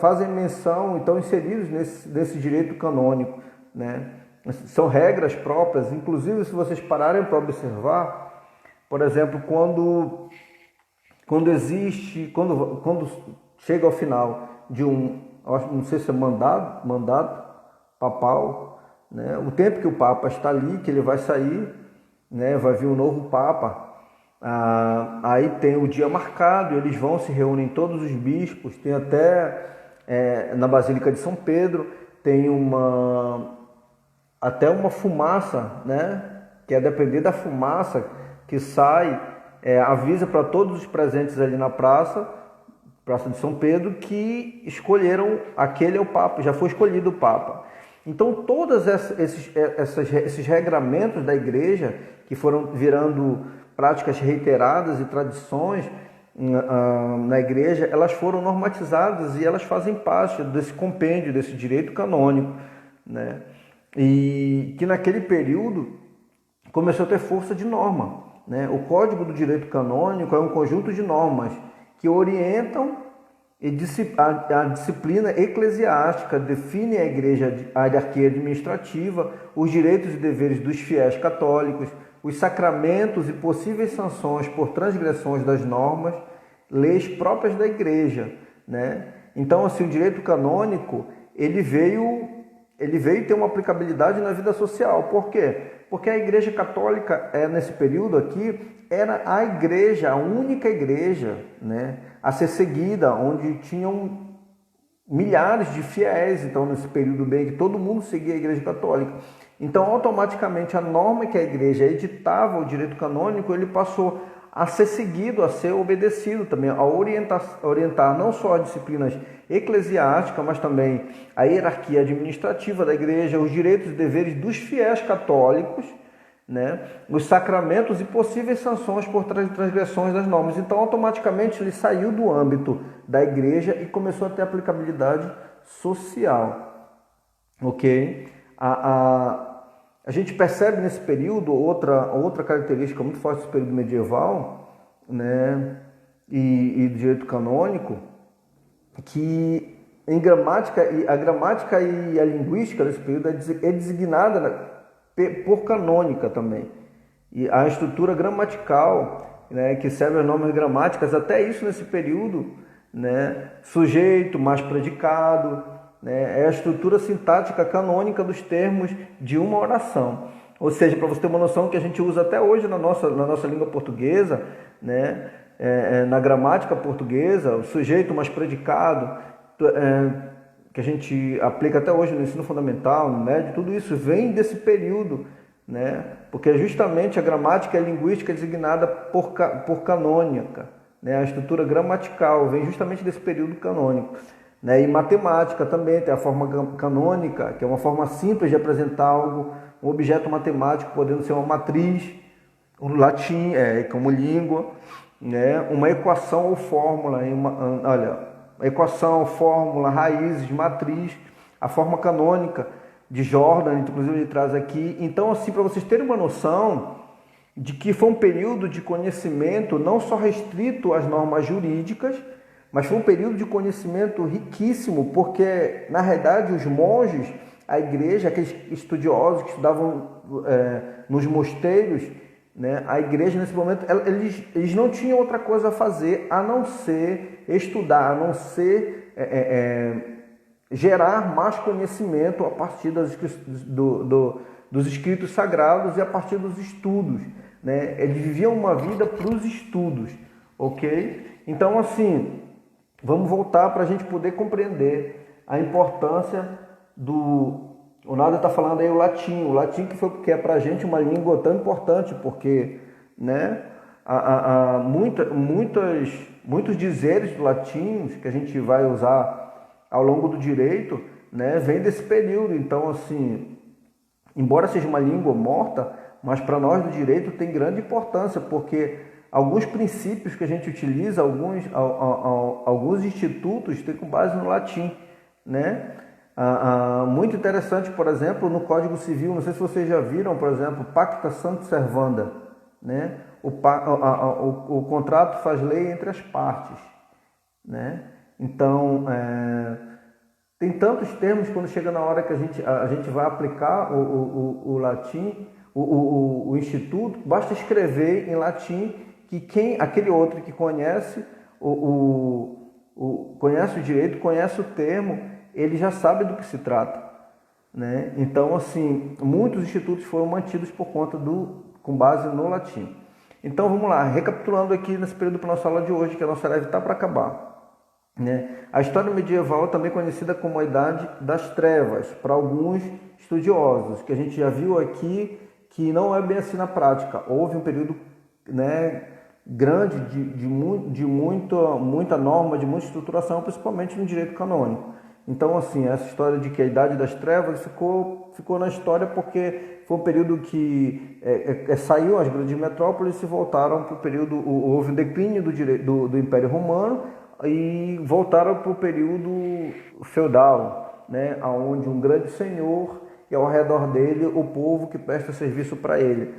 fazem menção, então inseridos nesse direito canônico, né? São regras próprias. Inclusive, se vocês pararem para observar, por exemplo, quando chega ao final de não sei se é mandato papal, né? O tempo que o Papa está ali, que ele vai sair, né? Vai vir um novo Papa. Aí tem o dia marcado, eles se reúnem todos os bispos, tem até na Basílica de São Pedro, tem até uma fumaça, né? Que a depender da fumaça que sai, avisa para todos os presentes ali na praça de São Pedro, que escolheram aquele é o Papa, já foi escolhido o Papa. Então, todos esses regramentos da Igreja, que foram virando práticas reiteradas e tradições na Igreja, elas foram normatizadas e elas fazem parte desse compêndio, desse direito canônico, né? E que naquele período começou a ter força de norma, né? O Código do Direito Canônico é um conjunto de normas que orientam a disciplina eclesiástica, define a Igreja, a hierarquia administrativa, os direitos e deveres dos fiéis católicos, os sacramentos e possíveis sanções por transgressões das normas, leis próprias da Igreja, né? Então, assim, o direito canônico, ele veio ter uma aplicabilidade na vida social. Por quê? Porque a Igreja Católica, nesse período aqui, era a igreja, a única igreja, né, a ser seguida, onde tinham milhares de fiéis. Então, nesse período bem que todo mundo seguia a Igreja Católica. Então, automaticamente, a norma que a igreja editava, o direito canônico, ele passou a ser seguido, a ser obedecido também, a orientar não só as disciplinas eclesiásticas, mas também a hierarquia administrativa da igreja, os direitos e deveres dos fiéis católicos, né, os sacramentos e possíveis sanções por transgressões das normas. Então, automaticamente, ele saiu do âmbito da igreja e começou a ter aplicabilidade social. Ok? A gente percebe nesse período outra característica muito forte desse período medieval, né, e do direito canônico, que a gramática e a linguística desse período é designada por canônica também. E a estrutura gramatical, né, que serve as normas gramáticas, até isso nesse período, né, sujeito mais predicado, né, é a estrutura sintática canônica dos termos de uma oração. Ou seja, para você ter uma noção que a gente usa até hoje na nossa língua portuguesa, né, na gramática portuguesa, o sujeito mais predicado, que a gente aplica até hoje no ensino fundamental, no médio, tudo isso vem desse período, né? Porque justamente a gramática e a linguística é designada por canônica, né? A estrutura gramatical vem justamente desse período canônico, né? E matemática também tem a forma canônica, que é uma forma simples de apresentar algo, um objeto matemático, podendo ser uma matriz, um latim como língua, né? Uma equação ou fórmula, equação, fórmula, raízes, matriz, a forma canônica de Jordan, inclusive ele traz aqui. Então, assim, para vocês terem uma noção de que foi um período de conhecimento não só restrito às normas jurídicas, mas foi um período de conhecimento riquíssimo, porque, na realidade, os monges, a igreja, aqueles estudiosos que estudavam nos mosteiros, né, a igreja, nesse momento, eles não tinham outra coisa a fazer a não ser estudar, a não ser gerar mais conhecimento a partir dos escritos sagrados e a partir dos estudos, né? Eles viviam uma vida para os estudos, ok? Então, assim, vamos voltar para a gente poder compreender a importância o Nada está falando aí o latim que é para a gente uma língua tão importante, porque, né, muitos dizeres do latim que a gente vai usar ao longo do direito, né, vem desse período. Então, assim, embora seja uma língua morta, mas para nós do direito tem grande importância, porque alguns princípios que a gente utiliza, alguns institutos têm com base no latim, né? Muito interessante, por exemplo, no Código Civil, não sei se vocês já viram, por exemplo, Pacta Sunt Servanda, né? O contrato faz lei entre as partes, né? Então, tem tantos termos quando chega na hora que a gente vai aplicar o latim, o instituto, basta escrever em latim que aquele outro que conhece conhece o direito, conhece o termo, ele já sabe do que se trata, né? Então, assim, muitos institutos foram mantidos por conta com base no latim. Então, vamos lá, recapitulando aqui nesse período para a nossa aula de hoje, que a nossa live está para acabar, né? A história medieval é também conhecida como a Idade das Trevas, para alguns estudiosos, que a gente já viu aqui que não é bem assim na prática. Houve um período, né, grande de muita norma, de muita estruturação, principalmente no direito canônico. Então, assim, essa história de que a Idade das Trevas ficou na história porque foi um período que saiu as grandes metrópoles e se voltaram para o período, houve um declínio do Império Romano e voltaram para o período feudal, né, onde um grande senhor e ao redor dele o povo que presta serviço para ele.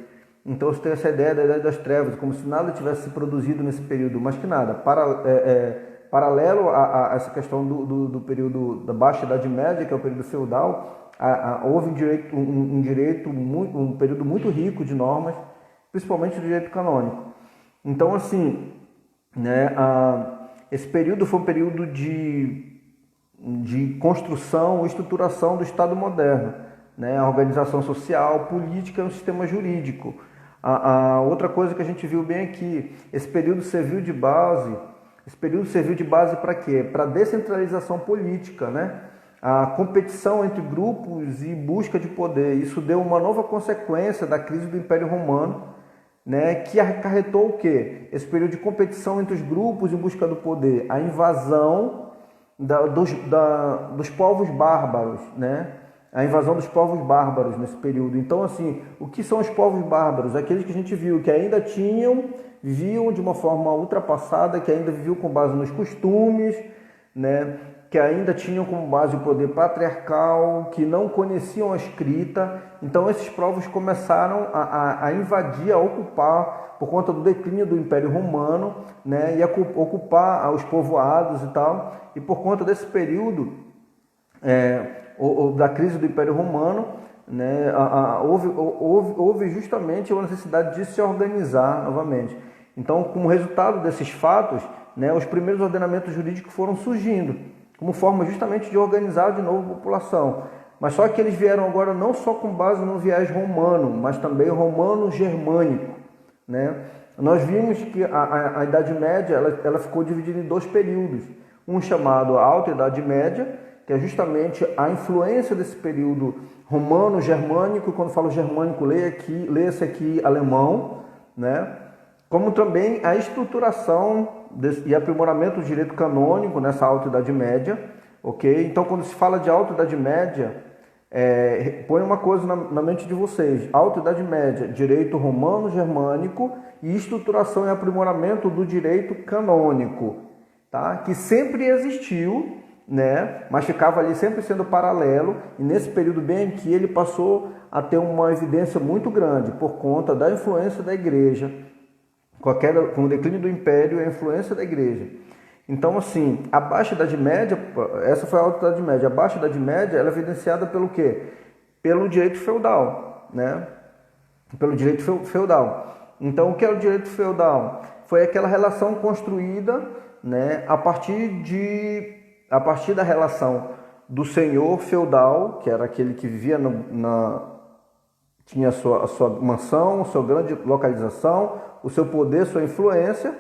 Então você tem essa ideia da Idade das Trevas, como se nada tivesse se produzido nesse período, mas que nada, paralelo a essa questão do período da Baixa Idade Média, que é o período feudal, houve um período muito rico de normas, principalmente do direito canônico. Então, assim, né, esse período foi um período de construção e estruturação do Estado moderno, né, a organização social, política e um sistema jurídico. Outra coisa que a gente viu bem aqui, esse período serviu de base para quê? Para descentralização política, né? a competição entre grupos e busca de poder. Isso deu uma nova consequência da crise do Império Romano, né, que acarretou o quê? Esse período de competição entre os grupos em busca do poder, a invasão dos povos bárbaros, né? A invasão dos povos bárbaros nesse período. Então, assim, o que são os povos bárbaros? Aqueles que a gente viu que ainda viviam de uma forma ultrapassada, que ainda viviam com base nos costumes, né? Que ainda tinham como base o poder patriarcal, que não conheciam a escrita. Então esses povos começaram a invadir, a ocupar, por conta do declínio do Império Romano, né, e a ocupar os povoados e tal. E por conta desse período da crise do Império Romano, né, houve justamente a necessidade de se organizar novamente. Então, como resultado desses fatos, né, os primeiros ordenamentos jurídicos foram surgindo, como forma justamente de organizar de novo a população. Mas só que eles vieram agora não só com base no viés romano, mas também romano-germânico, né? Nós vimos que a Idade Média ela ficou dividida em dois períodos. Um chamado Alta Idade Média, que é justamente a influência desse período romano-germânico, e quando falo germânico, leia-se aqui alemão, né? Como também a estruturação e aprimoramento do direito canônico nessa Alta Idade Média, ok? Então, quando se fala de Alta Idade Média, põe uma coisa na mente de vocês: Alta Idade Média, direito romano-germânico e estruturação e aprimoramento do direito canônico, tá? Que sempre existiu, né? Mas ficava ali sempre sendo paralelo, e nesse período bem aqui ele passou a ter uma evidência muito grande por conta da influência da Igreja, com o declínio do Império e a influência da Igreja. Então, assim, a Baixa Idade Média, essa foi a Alta Idade Média. A Baixa Idade Média ela é evidenciada pelo quê? Pelo direito feudal, né? Pelo direito feudal. Então, o que é o direito feudal? Foi aquela relação construída, né, a partir da relação do senhor feudal, que era aquele que vivia tinha a sua mansão, a sua grande localização, o seu poder, sua influência,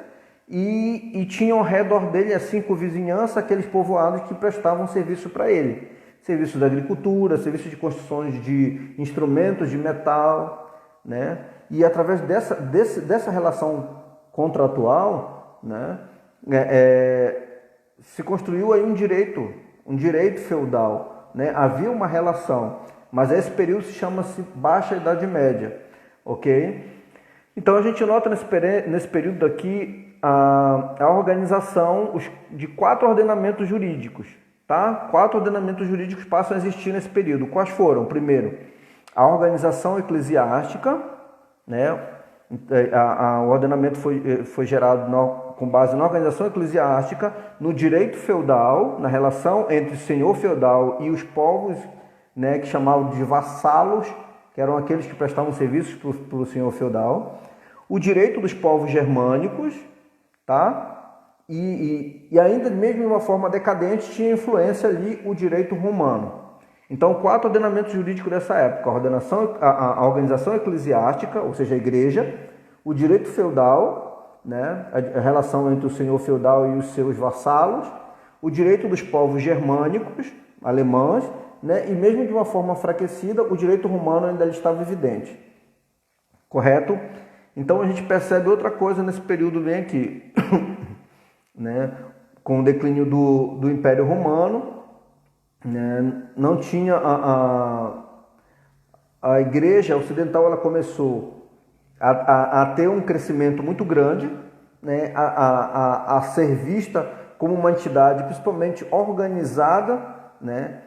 e tinha ao redor dele, assim, com vizinhança, aqueles povoados que prestavam serviço para ele. Serviços de agricultura, serviços de construções de instrumentos de metal, né? E através dessa relação contratual, né, se construiu aí um direito feudal, né? Havia uma relação, mas esse período se chama-se Baixa Idade Média, ok? Então a gente nota nesse período aqui a organização de 4 ordenamentos jurídicos, tá? 4 ordenamentos jurídicos passam a existir nesse período. Quais foram? Primeiro, a organização eclesiástica, né? O ordenamento foi gerado com base na organização eclesiástica, no direito feudal, na relação entre o senhor feudal e os povos, né, que chamavam de vassalos, que eram aqueles que prestavam serviços para o senhor feudal. O direito dos povos germânicos, tá? E ainda mesmo de uma forma decadente tinha influência ali o direito romano. Então, 4 ordenamentos jurídicos dessa época: a organização eclesiástica, ou seja, a igreja, o direito feudal, né, a relação entre o senhor feudal e os seus vassalos, o direito dos povos germânicos, alemães, né, e mesmo de uma forma enfraquecida, o direito romano ainda estava evidente. Correto? Então a gente percebe outra coisa nesse período bem aqui, né? Com o declínio do Império Romano, né? Não tinha a Igreja Ocidental, ela começou a ter um crescimento muito grande, né? A ser vista como uma entidade principalmente organizada, né?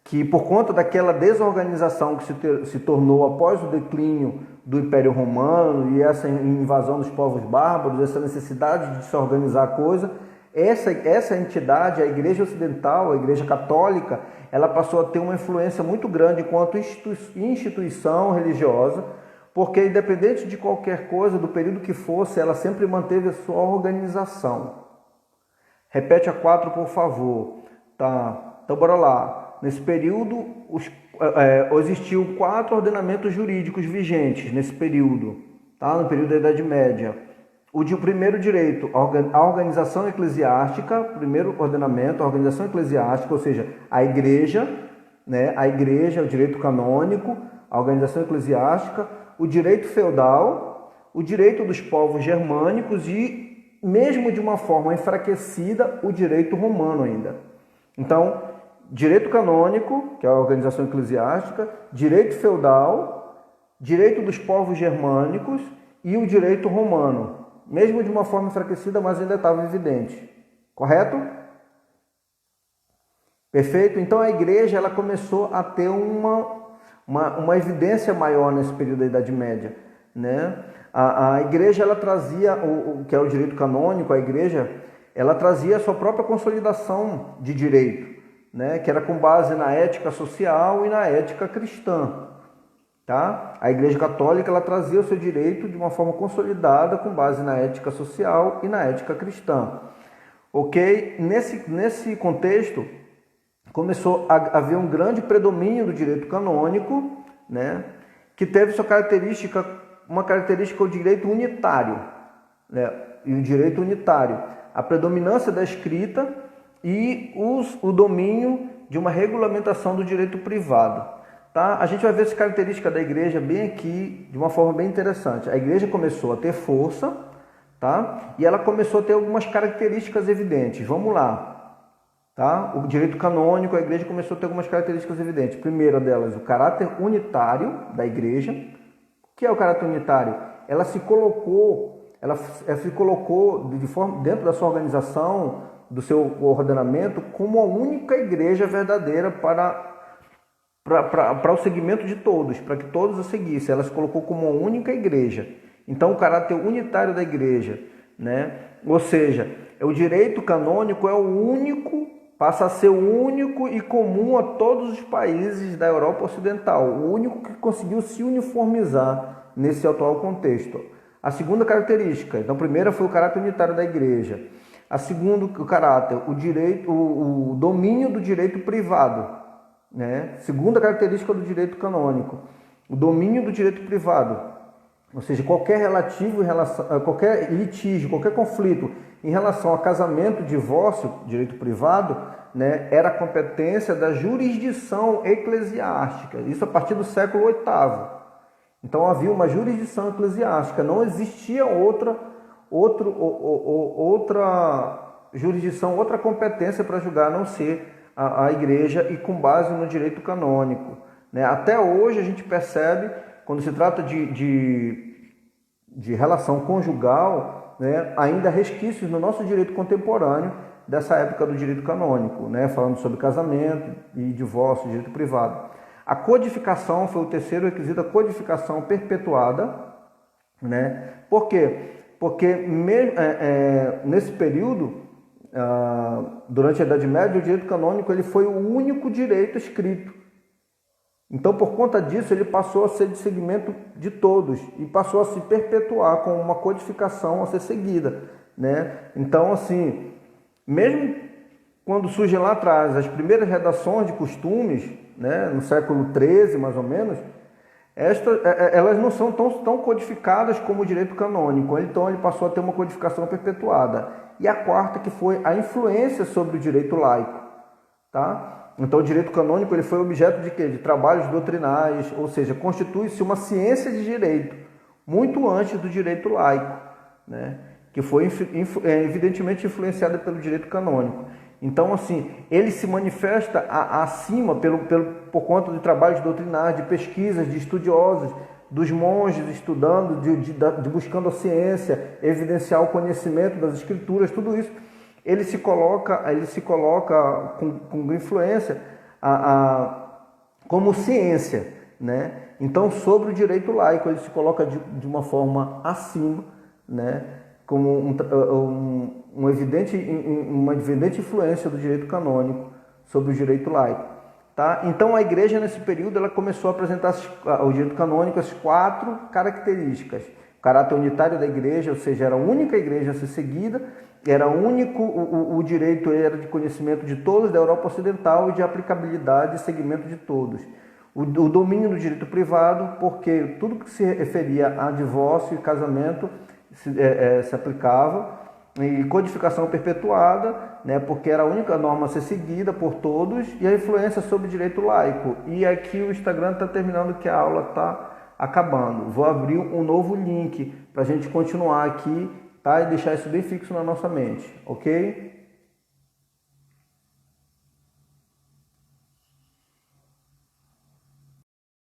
Que por conta daquela desorganização que se tornou após o declínio do Império Romano e essa invasão dos povos bárbaros, essa necessidade de se organizar a coisa, essa entidade, a Igreja Ocidental, a Igreja Católica, ela passou a ter uma influência muito grande enquanto instituição religiosa, porque independente de qualquer coisa, do período que fosse, ela sempre manteve a sua organização. Repete a 4, por favor. Tá. Então, bora lá. Nesse período, existiam 4 ordenamentos jurídicos vigentes nesse período, tá? No período da Idade Média. O primeiro direito, a organização eclesiástica, primeiro ordenamento, a organização eclesiástica, ou seja, a igreja, né? A igreja, o direito canônico, a organização eclesiástica, o direito feudal, o direito dos povos germânicos e, mesmo de uma forma enfraquecida, o direito romano ainda. Então, direito canônico, que é a organização eclesiástica, direito feudal, direito dos povos germânicos e o direito romano. Mesmo de uma forma enfraquecida, mas ainda estava evidente. Correto? Perfeito? Então a igreja ela começou a ter uma evidência maior nesse período da Idade Média, né? A igreja ela trazia, o que é o direito canônico, a igreja, ela trazia a sua própria consolidação de direito, né? Que era com base na ética social e na ética cristã. Tá? A Igreja Católica ela trazia o seu direito de uma forma consolidada com base na ética social e na ética cristã. Ok? Nesse contexto, começou a haver um grande predomínio do direito canônico, né? Que teve sua característica, uma característica o direito unitário, né? E o direito unitário, a predominância da escrita e o domínio de uma regulamentação do direito privado. Tá? A gente vai ver essa característica da igreja bem aqui, de uma forma bem interessante. A igreja começou a ter força, tá? E ela começou a ter algumas características evidentes. Vamos lá. Tá? O direito canônico, a igreja começou a ter algumas características evidentes. Primeira delas, o caráter unitário da igreja. O que é o caráter unitário? Ela se colocou dentro da sua organização, do seu ordenamento, como a única igreja verdadeira para o segmento de todos, para que todos a seguissem. Ela se colocou como uma única igreja. Então, o caráter unitário da igreja, né? Ou seja, o direito canônico é o único, passa a ser o único e comum a todos os países da Europa Ocidental, o único que conseguiu se uniformizar nesse atual contexto. A segunda característica, então, a primeira foi o caráter unitário da igreja. A segunda, o caráter, o domínio do direito privado. Né? Segunda característica do direito canônico, o domínio do direito privado, ou seja, qualquer qualquer litígio, qualquer conflito em relação a casamento, divórcio, direito privado, né, era competência da jurisdição eclesiástica, isso a partir do século VIII. Então havia uma jurisdição eclesiástica, não existia outra jurisdição, outra competência para julgar, a não ser a igreja e com base no direito canônico. Né? Até hoje a gente percebe, quando se trata de relação conjugal, né, ainda resquícios no nosso direito contemporâneo dessa época do direito canônico, né, falando sobre casamento e divórcio, direito privado. A codificação foi o terceiro requisito, a codificação perpetuada. Né? Por quê? Porque nesse período, durante a Idade Média, o direito canônico ele foi o único direito escrito. Então, por conta disso, ele passou a ser de seguimento de todos e passou a se perpetuar com uma codificação a ser seguida. Né? Então, assim, mesmo quando surgem lá atrás as primeiras redações de costumes, né, no século XIII, mais ou menos, elas não são tão codificadas como o direito canônico. Então, ele passou a ter uma codificação perpetuada. E a quarta, que foi a influência sobre o direito laico. Tá? Então, o direito canônico ele foi objeto de quê? De trabalhos doutrinais, ou seja, constitui-se uma ciência de direito, muito antes do direito laico, né? Que foi evidentemente influenciada pelo direito canônico. Então, assim, ele se manifesta acima por conta de trabalhos doutrinais, de pesquisas, de estudiosos, dos monges estudando, de buscando a ciência, evidenciar o conhecimento das escrituras, tudo isso. Ele se coloca com influência como ciência, né? Então, sobre o direito laico, ele se coloca de uma forma acima, né? Como uma evidente influência do direito canônico sobre o direito laico. Tá? Então, a igreja, nesse período, ela começou a apresentar ao direito canônico as 4 características. O caráter unitário da igreja, ou seja, era a única igreja a ser seguida, era único, o direito era de conhecimento de todos da Europa Ocidental e de aplicabilidade e seguimento de todos. O domínio do direito privado, porque tudo que se referia a divórcio e casamento se aplicava, e codificação perpetuada, né, porque era a única norma a ser seguida por todos, e a influência sobre direito laico. E aqui o Instagram está terminando que a aula está acabando. Vou abrir um novo link para a gente continuar aqui, tá, e deixar isso bem fixo na nossa mente, ok?